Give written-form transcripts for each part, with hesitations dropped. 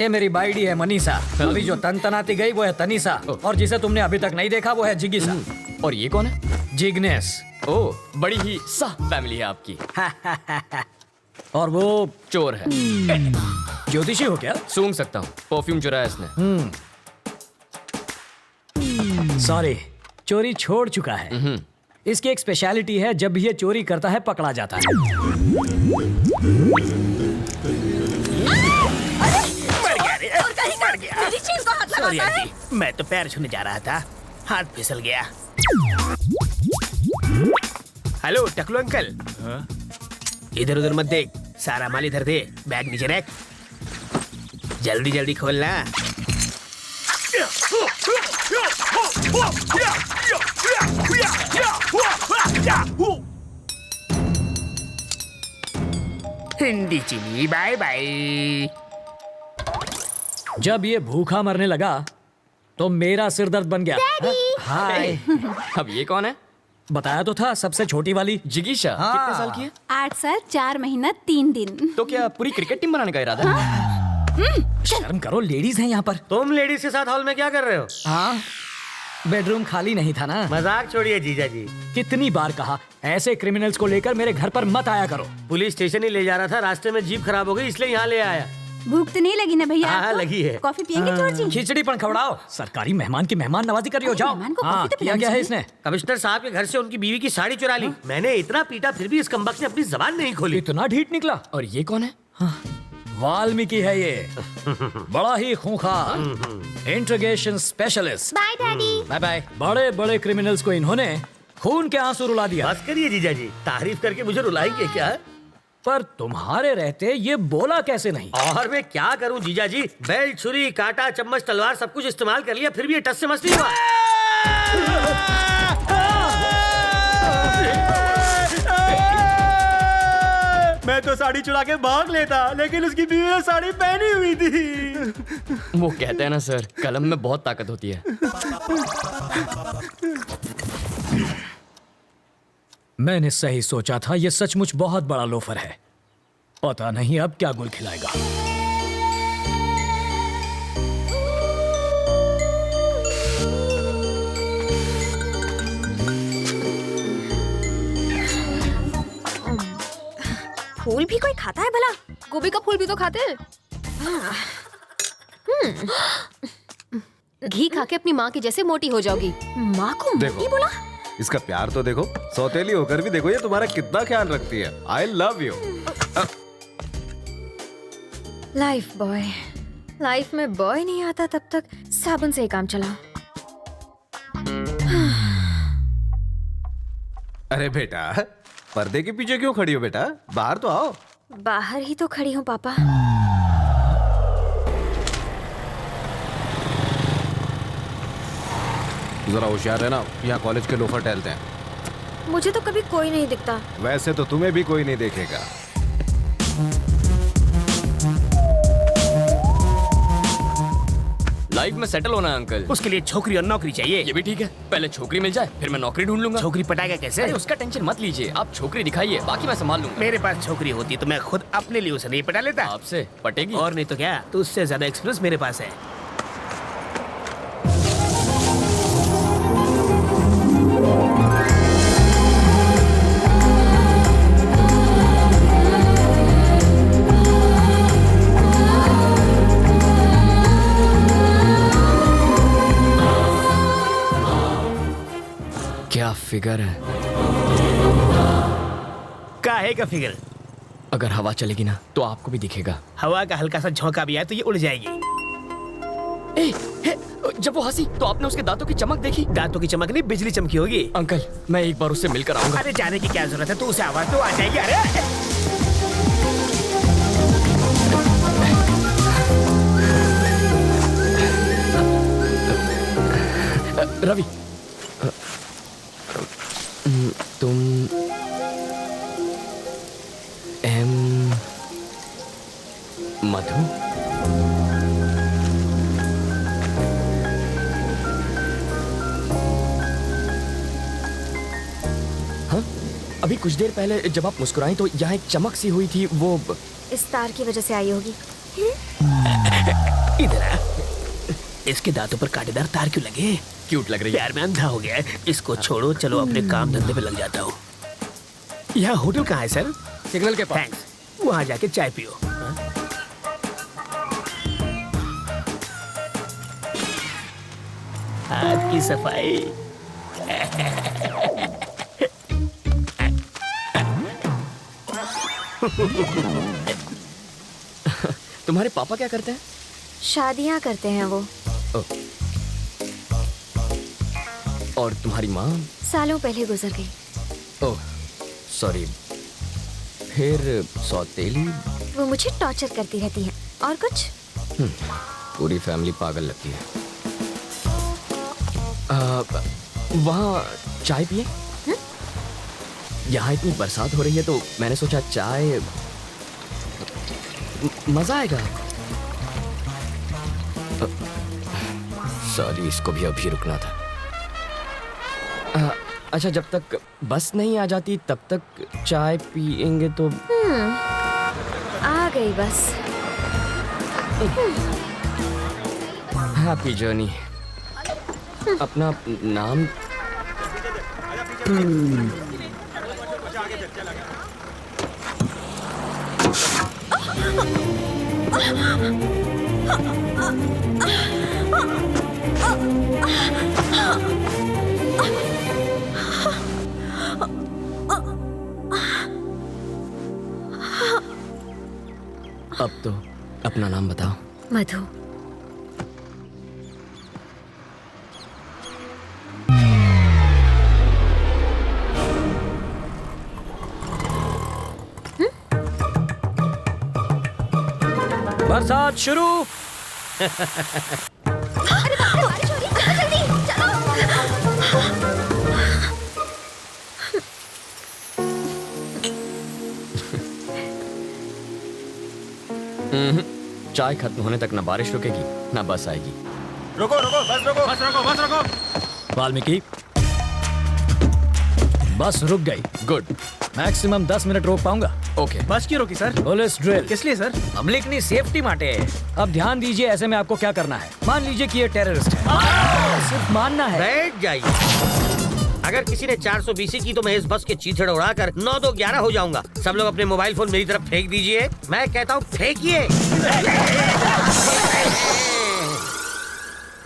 ये मेरी बाइडी है मनीषा। अभी जो तनतनाती गई वो है तनीषा, और जिसे तुमने अभी तक नहीं देखा वो है जिगिसा। और ये कौन है? जिग्नेस। ओह, बड़ी ही सा फैमिली है आपकी। और वो चोर है। ज्योतिषी हो क्या? सूंघ सकता हूँ, परफ्यूम चुराया इसने। सॉरी, चोरी छोड़ चुका है। इसकी एक स्पेशलिटी है, जब भी ये चोरी करता है पकड़ा जाता है। सॉरी आंटी, मैं तो पैर छूने जा रहा था, हाथ फिसल गया। हेलो टकलू अंकल, इधर उधर मत देख, सारा माल इधर दे, बैग नीचे रख, जल्दी जल्दी खोलना। हिंदी चीनी बाय बाय। जब ये भूखा मरने लगा तो मेरा सिर दर्द बन गया। हाय। अब ये कौन है? बताया तो था, सबसे छोटी वाली जिगीशा। हाँ। कितने साल की है? 8 साल 4 महीना 3 दिन। तो क्या पूरी क्रिकेट टीम बनाने का इरादा है? शर्म करो, लेडीज हैं यहाँ पर। तुम लेडीज के साथ हॉल में क्या कर रहे हो? हाँ, बेडरूम खाली नहीं था ना। मजाक छोड़िए जीजा जी। कितनी बार कहा, ऐसे क्रिमिनल्स को लेकर मेरे घर पर मत आया करो। पुलिस स्टेशन ही ले जा रहा था, रास्ते में जीप खराब हो गई इसलिए यहाँ ले आया। भूख तो नहीं लगी ना भैया? हाँ, आपको? लगी है। कॉफी पियेंगे चोर जी? खिचड़ी पण खवड़ाओ। सरकारी मेहमान की मेहमान नवाजी कर रही हो, जाओ। मेहमान को हाँ, कॉफी तो किया पिलानी क्या है चाहिए। इसने? कमिश्नर साहब के घर से उनकी बीवी की साड़ी चुरा ली। मैंने इतना पीटा फिर भी इस कमबख्त ने अपनी जबान नहीं खोली। इतना ढीठ निकला। और ये कौन है? वाल्मीकि है ये, बड़ा ही खूंखार interrogation specialist. Bye daddy. Bye bye. बड़े बड़े क्रिमिनल्स को इन्होंने खून के आंसू रुला दिया। बस करिए जीजा जी, तारीफ करके मुझे रुलाएंगे क्या? पर तुम्हारे रहते ये बोला कैसे नहीं? और मैं क्या करूं जीजा जी, बेल्ट, छुरी, कांटा, चम्मच, तलवार सब कुछ इस्तेमाल कर लिया, फिर भी ये टस से मस नहीं हुआ। मैं तो साड़ी चुरा के भाग लेता, लेकिन उसकी बीवी ने साड़ी पहनी हुई थी। वो कहते हैं ना सर, कलम में बहुत ताकत होती है। मैंने सही सोचा था, ये सचमुच बहुत बड़ा लोफर है। पता नहीं अब क्या गुल खिलाएगा। फूल भी कोई खाता है भला? गोभी का फूल भी तो खाते हैं। घी खा के अपनी माँ की जैसे मोटी हो जाओगी। माँ को मोटी बोला? इसका प्यार तो देखो, सौतेली होकर भी देखो ये तुम्हारा कितना ख्याल रखती है। I love you. Life boy, life में बॉय नहीं आता तब तक साबुन से ही काम चलाओ। अरे बेटा, पर्दे के पीछे क्यों खड़ी हो बेटा? बाहर तो आओ। बाहर ही तो खड़ी हूँ पापा। जरा होशियार रहना, यहाँ कॉलेज के लोफर टहलते हैं। मुझे तो कभी कोई नहीं दिखता। वैसे तो तुम्हें भी कोई नहीं देखेगा। लाइफ में सेटल होना है अंकल। उसके लिए छोकरी और नौकरी चाहिए। ये भी ठीक है, पहले छोकरी मिल जाए फिर मैं नौकरी ढूंढ लूंगा। छोकरी पटाएगा कैसे? अरे उसका टेंशन मत लीजिए, आप छोकरी दिखाइए, बाकी मैं संभाल लूंगा। मेरे पास छोकरी होती तो मैं खुद अपने लिए उसे नहीं पटा लेता। आपसे पटेगी? और नहीं तो क्या, तो उससे ज्यादा एक्सपीरियंस मेरे पास है। क्या फिगर है? काहे का फिगर? अगर हवा चलेगी ना तो आपको भी दिखेगा। हवा का हल्का सा झोंका भी आए तो ये उड़ जाएगी। जब वो हंसी तो आपने उसके दांतों की चमक देखी? दांतों की चमक नहीं, बिजली चमकी होगी। अंकल, मैं एक बार उससे मिलकर आऊंगा। अरे जाने की क्या जरूरत है, तू उसे आवाज तो आ जाएगी। अरे रवि, तुम मधु? हाँ, अभी कुछ देर पहले जब आप मुस्कुराई तो यहाँ एक चमक सी हुई थी, वो इस तार की वजह से आई होगी। इधर आ। इसके दांतों पर कांटेदार तार क्यों लगे? क्यूट लग रही है। प्यार में अंधा हो गया है। इसको छोड़ो, चलो अपने काम धंधे पे लग जाता हूँ। यहाँ होटल कहाँ है सर? सिग्नल के पास। थैंक्स। वहाँ जाके चाय पियो। हाथ की सफाई। तुम्हारे पापा क्या करते हैं? शादियाँ करते हैं वो। और तुम्हारी माँ? सालों पहले गुजर गई। Oh sorry. फिर सौतेली? वो मुझे टॉर्चर करती रहती है। और कुछ? पूरी फैमिली पागल लगती है। वहाँ चाय पिए? यहाँ इतनी बरसात हो रही है तो मैंने सोचा चाय मजा आएगा। सॉरी, इसको भी अभी रुकना था। अच्छा, जब तक बस नहीं आ जाती तब तक चाय पिएंगे तो? आ गई बस। Happy journey. अपना नाम? अब तो अपना नाम बताओ। मधु। बरसात शुरू। चाय खत्म होने तक ना बारिश रुकेगी ना बस आएगी। रुको रुको, बस रुको, बस रुको, बस रुको। वाल्मीकि, बस रुक गई। गुड। मैक्सिमम 10 मिनट रोक पाऊंगा। ओके। बस क्यों रोकी सर? Police drill. किस लिए सर? पब्लिक की सेफ्टी माटे। अब ध्यान दीजिए, ऐसे में आपको क्या करना है। मान लीजिए कि ये टेररिस्ट है, सिर्फ मानना है। बैठ जाइए। अगर किसी ने 420 की तो मैं इस बस के चीथड़ उड़ाकर 9-2-11 हो जाऊंगा। सब लोग अपने मोबाइल फोन मेरी तरफ फेंक दीजिए। मैं कहता हूँ फेंकिए।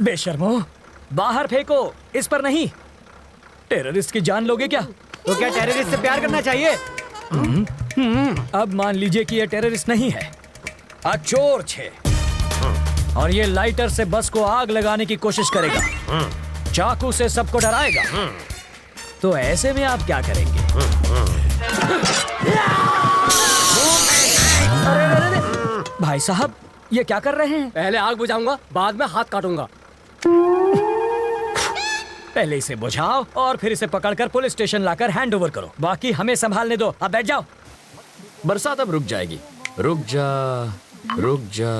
बेशर्मो, बाहर फेंको, इस पर नहीं। टेररिस्ट की जान लोगे क्या? तो क्या टेररिस्ट से प्यार करना चाहिए? अब मान लीजिए कि ये टेररिस्ट नहीं है, चोर छे, और ये लाइटर से बस को आग लगाने की कोशिश करेगा, चाकू से सबको डराएगा। तो ऐसे में आप क्या करेंगे? अरे, भाई साहब, ये क्या कर रहे हैं? पहले आग बुझाऊंगा, बाद में हाथ काटूंगा। पहले इसे बुझाओ और फिर इसे पकड़कर पुलिस स्टेशन लाकर हैंड ओवर करो। बाकी हमें संभालने दो। अब बैठ जाओ। बरसात अब रुक जाएगी। रुक जा, रुक जा।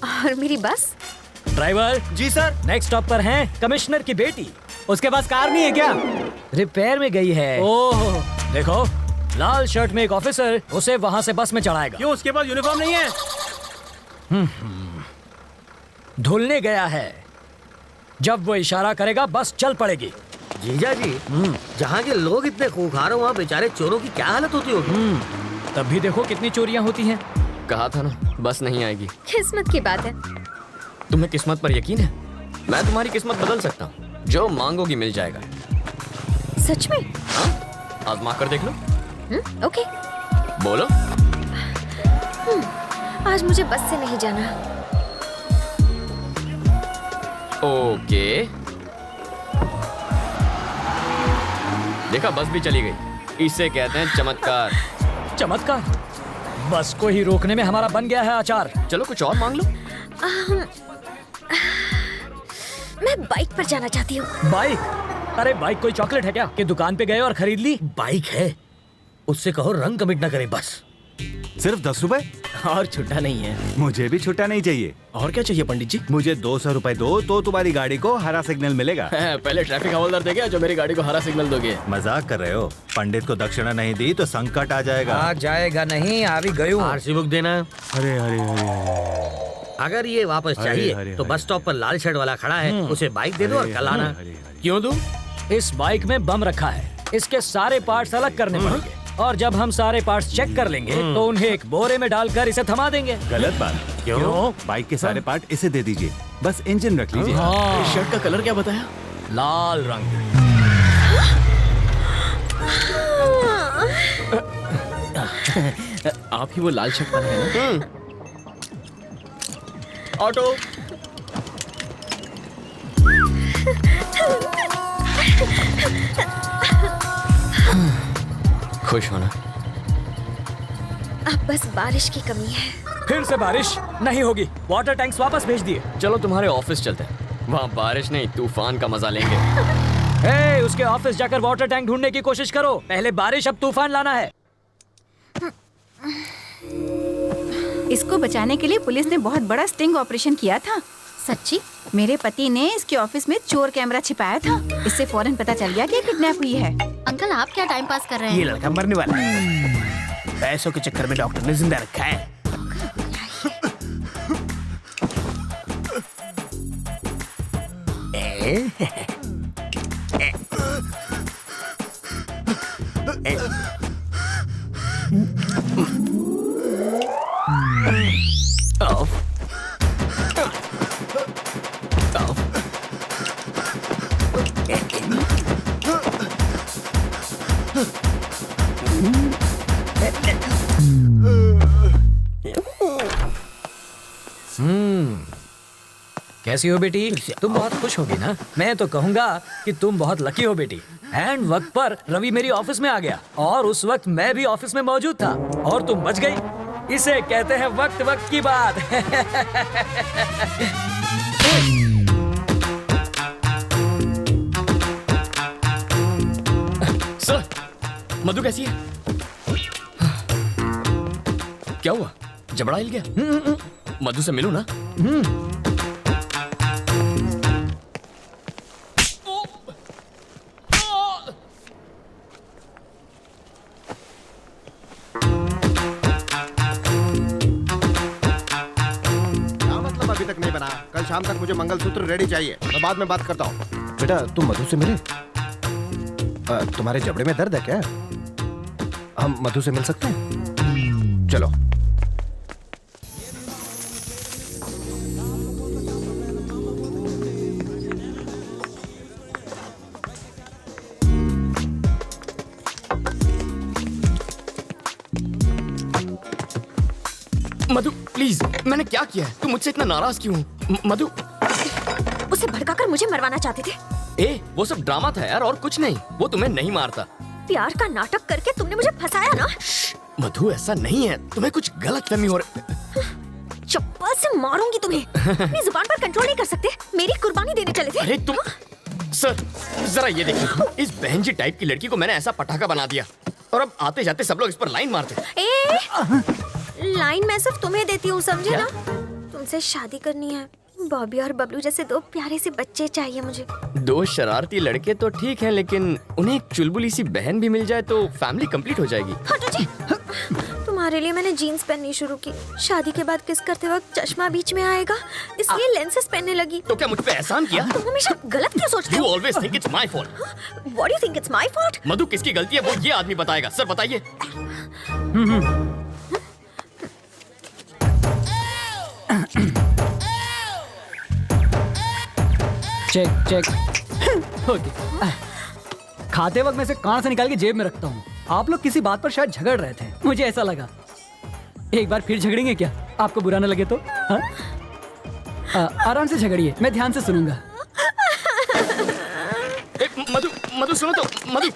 और मेरी बस? ड्राइवर जी सर। नेक्स्ट स्टॉप पर है कमिश्नर की बेटी। उसके पास कार नहीं है क्या? रिपेयर में गई है। ओह, देखो, लाल शर्ट में एक ऑफिसर उसे वहां से बस में चढ़ाएगा। क्यों उसके पास यूनिफॉर्म नहीं है? धुलने गया है। जब वो इशारा करेगा बस चल पड़ेगी। जीजा जी, जहाँ के लोग इतने खूंखार हो, वहाँ बेचारे चोरों की क्या हालत होती होगी? तब भी देखो कितनी चोरियां होती हैं। कहा था ना, बस नहीं आएगी। किस्मत की बात है। तुम्हें किस्मत पर यकीन है? मैं तुम्हारी किस्मत बदल सकता हूँ। जो मांगोगी मिल जाएगा। सच में? हाँ, आजमा कर देख लो। ओके। बोलो। आज मुझे बस से नहीं जाना। ओके। देखा, बस भी चली गई। इसे कहते हैं चमत्कार। चमत्कार? बस को ही रोकने में हमारा बन गया है अचार। चलो कुछ और मांग लो। मैं बाइक पर जाना चाहती हूँ। बाइक? अरे बाइक कोई चॉकलेट है क्या कि दुकान पे गए और खरीद ली? बाइक है, उससे कहो रंग कमिट ना करे बस। सिर्फ 10 रुपए? और छुट्टा नहीं है। मुझे भी छुट्टा नहीं चाहिए। और क्या चाहिए पंडित जी? मुझे 200 रुपए दो तो तुम्हारी गाड़ी को हरा सिग्नल मिलेगा। पहले ट्रैफिक हवलदार देगा जो मेरी गाड़ी को हरा सिग्नल दोगे। मजाक कर रहे हो? पंडित को दक्षिणा नहीं दी तो संकट आ जाएगा। आ जाएगा नहीं, आ भी गई हूँ। आरसी बुक देना। अरे अरे अरे अगर ये वापस अरे, चाहिए अरे, तो अरे। बस स्टॉप पर लाल शर्ट वाला खड़ा है, उसे बाइक दे दो और कल आना। क्यों दूं? इस बाइक में बम रखा है, इसके सारे पार्ट्स अलग करने पड़ेंगे और जब हम सारे पार्ट्स चेक कर लेंगे तो उन्हें एक बोरे में डालकर इसे थमा देंगे। गलत बात। क्यों? बाइक के सारे पार्ट इसे दे दीजिए, बस इंजन रख लीजिए। इस शर्ट का कलर क्या बताया? लाल रंग। आप ही वो लाल शर्ट वाले हैं ना? ऑटो। खुश होना। अब बस बारिश की कमी है। फिर से बारिश नहीं होगी, वाटर टैंक्स वापस भेज दिए। चलो तुम्हारे ऑफिस चलते हैं, वहाँ बारिश नहीं तूफान का मजा लेंगे। हे, उसके ऑफिस जाकर वाटर टैंक ढूंढने की कोशिश करो। पहले बारिश अब तूफान लाना है। इसको बचाने के लिए पुलिस ने बहुत बड़ा स्टिंग ऑपरेशन किया था। सच्ची? मेरे पति ने इसके ऑफिस में चोर कैमरा छिपाया था। इससे फौरन पता चल गया कि किडनैप हुई है। अंकल आप क्या टाइम पास कर रहे ये हैं? लड़का मरने वाला है। पैसों के चक्कर में डॉक्टर ने जिंदा रखा है। कैसी हो बेटी? तुम बहुत खुश होगी ना? मैं तो कहूँगा कि तुम बहुत लकी हो बेटी। एंड वक्त पर रवि मेरी ऑफिस में आ गया और उस वक्त मैं भी ऑफिस में मौजूद था और तुम बच गई। इसे कहते हैं वक्त वक्त की बात। सर, मधु कैसी है? क्या हुआ? जबड़ा हिल गया? मधु से मिलूं ना? अभी तक नहीं बना। कल शाम तक मुझे मंगलसूत्र रेडी चाहिए। मैं बाद में बात करता हूँ। बेटा तुम मधु से मिले? तुम्हारे जबड़े में दर्द है क्या? हम मधु से मिल सकते हैं? चलो। मधु प्लीज, मैंने क्या किया है? तुम मुझसे इतना नाराज क्यों हो? मधु, उसे भड़काकर मुझे मरवाना चाहते थे। वो सब ड्रामा था यार, और कुछ नहीं। वो तुम्हें नहीं मारता। प्यार का नाटक करके तुमने मुझे फंसाया ना। मधु ऐसा नहीं है, तुम्हें कुछ गलतफहमी हो रही। चप्पल से मारूंगी तुम्हें। अपनी जुबान पर कंट्रोल नहीं कर सकते? मेरी कुर्बानी देने चले थे। अरे तुम सर, जरा ये देखिए, इस बहन जी टाइप की लड़की को मैंने ऐसा पटाखा बना दिया और अब आते जाते सब लोग इस पर लाइन मारते। लाइन मैं सिर्फ तुम्हें देती हूँ, समझे ना? तुमसे शादी करनी है। बॉबी और बबलू जैसे दो प्यारे से बच्चे चाहिए मुझे। दो शरारती लड़के तो ठीक है, लेकिन उन्हें एक चुलबुली सी बहन भी मिल जाए तो फैमिली कंप्लीट हो जाएगी। हटो जी। तुम्हारे लिए मैंने जीन्स पहननी शुरू की। शादी के बाद किस करते वक्त चश्मा बीच में आएगा, इसलिए लेंसेज पहनने लगी। तो क्या मुझ पे एहसान किया? तुम हमेशा गलत क्यों सोचते You हो? always think it's my fault. What do you think it's my fault? मधु किसकी गलती है वो ये आदमी बताएगा। सर बताइए। Check check. ओके। खाते वक्त मैं इसे कान से निकाल के जेब में रखता हूँ। आप लोग किसी बात पर शायद झगड़ रहे थे, मुझे ऐसा लगा। एक बार फिर झगड़ेंगे क्या? आपको बुरा न लगे तो? आराम से झगड़िए, मैं ध्यान से सुनूंगा। मधु, मधु सुनो तो। मधु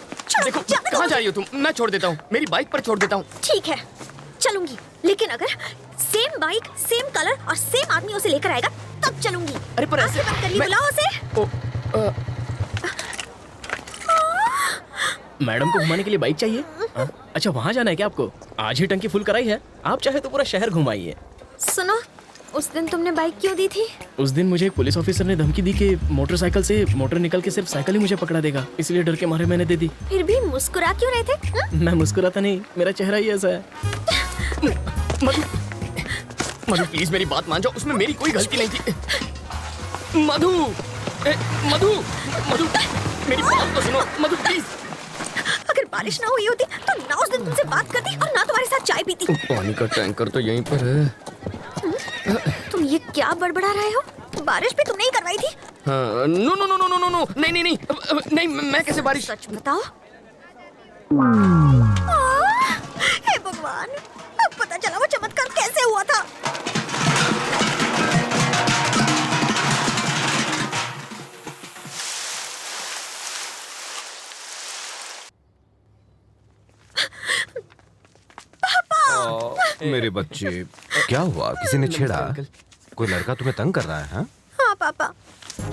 देखो, कहाँ जा रही हो तुम? मैं छोड़ देता हूँ, मेरी बाइक पर छोड़ देता हूँ। ठीक है, चलूंगी, लेकिन अगर सेम बाइक, सेम कलर और सेम आदमी उसे लेकर आएगा तब चलूंगी। अरे पर ऐसे बुलाओ उसे। मैडम को घुमाने के लिए बाइक चाहिए? अच्छा वहाँ जाना है क्या आपको? आज ही टंकी फुल कराई है, आप चाहे तो पूरा शहर घुमाइए। सुनो, उस दिन तुमने बाइक क्यों दी थी? उस दिन मुझे एक पुलिस ऑफिसर ने धमकी दी कि मोटरसाइकिल से मोटर निकल के सिर्फ साइकिल ही मुझे पकड़ा देगा, इसलिए डर के मारे मैंने दे दी। फिर भी मुस्कुरा क्यों रहे थे? मैं मुस्कुराता नहीं, मेरा चेहरा ही ऐसा है। मधु मधु प्लीज मेरी बात मान जाओ, उसमें मेरी कोई गलती नहीं थी। मधु मधु मधु मेरी बात तो सुनो मधु प्लीज। अगर बारिश ना हुई होती तो ना उस दिन तुमसे बात करती और ना तुम्हारे साथ चाय पीती। पानी का टैंकर तो यहीं पर है। तुम ये क्या बड़बड़ा रहे हो? बारिश भी तुमने ही करवाई थी। हाँ, no no no no no no no नहीं नहीं नहीं नहीं मैं कैसे बारिश। सच बताओ। हे भगवान, अब पता चला वो चमत्कार कैसे हुआ था। मेरे बच्चे, क्या हुआ? किसी ने छेड़ा? कोई लड़का तुम्हें तंग कर रहा है? हाँ? हाँ पापा।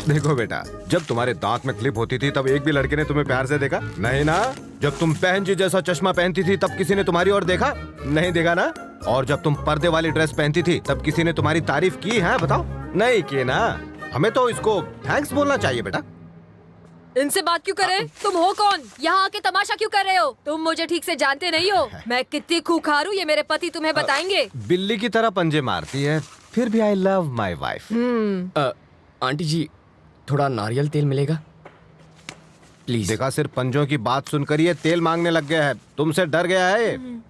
देखो बेटा, जब तुम्हारे दांत में क्लिप होती थी तब एक भी लड़के ने तुम्हें प्यार से देखा? नहीं ना? जब तुम बहन जी जैसा चश्मा पहनती थी तब किसी ने तुम्हारी ओर देखा? नहीं देखा ना? और जब तुम पर्दे वाली ड्रेस पहनती थी तब किसी ने तुम्हारी तारीफ की है? बताओ, नहीं की ना? हमें तो इसको थैंक्स बोलना चाहिए बेटा। इनसे बात क्यों करे? तुम हो कौन? यहाँ आके तमाशा क्यों कर रहे हो? तुम मुझे ठीक से जानते नहीं हो। मैं कितनी खूंखार हूँ ये मेरे पति तुम्हें बताएंगे। बिल्ली की तरह पंजे मारती है, फिर भी I love my wife. Aunty ji थोड़ा नारियल तेल मिलेगा प्लीज? देखा, सिर्फ पंजों की बात सुनकर ये तेल मांगने लग गया है। तुमसे डर गया है ये।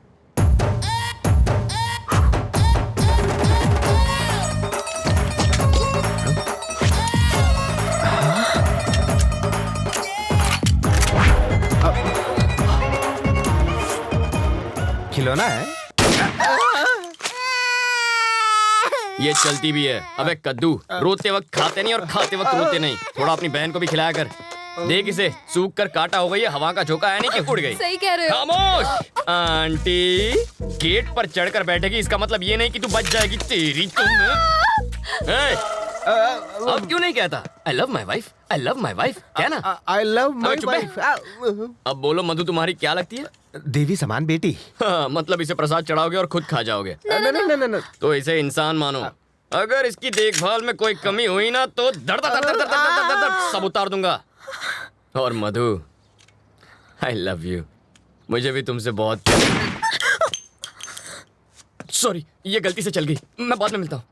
खिलौना है? ये चलती भी है। अबे कद्दू, रोते वक्त खाते नहीं और खाते वक्त रोते नहीं। थोड़ा अपनी बहन को भी खिलाया कर। देख इसे, सूख कर काटा हो गई है, हवा का झोंका है नहीं कि उड़ गई। सही कह रहे हो। खामोश। आंटी गेट पर चढ़कर बैठेगी, इसका मतलब ये नहीं कि तू बच जाएगी। तेरी तुम अब क्यों नहीं कहता आई love my wife, I love my wife? क्या ना? आई लव माई चुप है। वाइफ। अब बोलो मधु, तुम्हारी क्या लगती है? देवी समान बेटी। हाँ, मतलब इसे प्रसाद चढ़ाओगे और खुद खा जाओगे। नहीं। तो इसे इंसान मानो। अगर इसकी देखभाल में कोई कमी हुई ना तो दर दर दर दर दर दर दर दर सब उतार दूंगा। और मधु, आई लव यू। मुझे भी तुमसे बहुत। सॉरी, ये गलती से चल गई। मैं बाद में मिलता हूँ।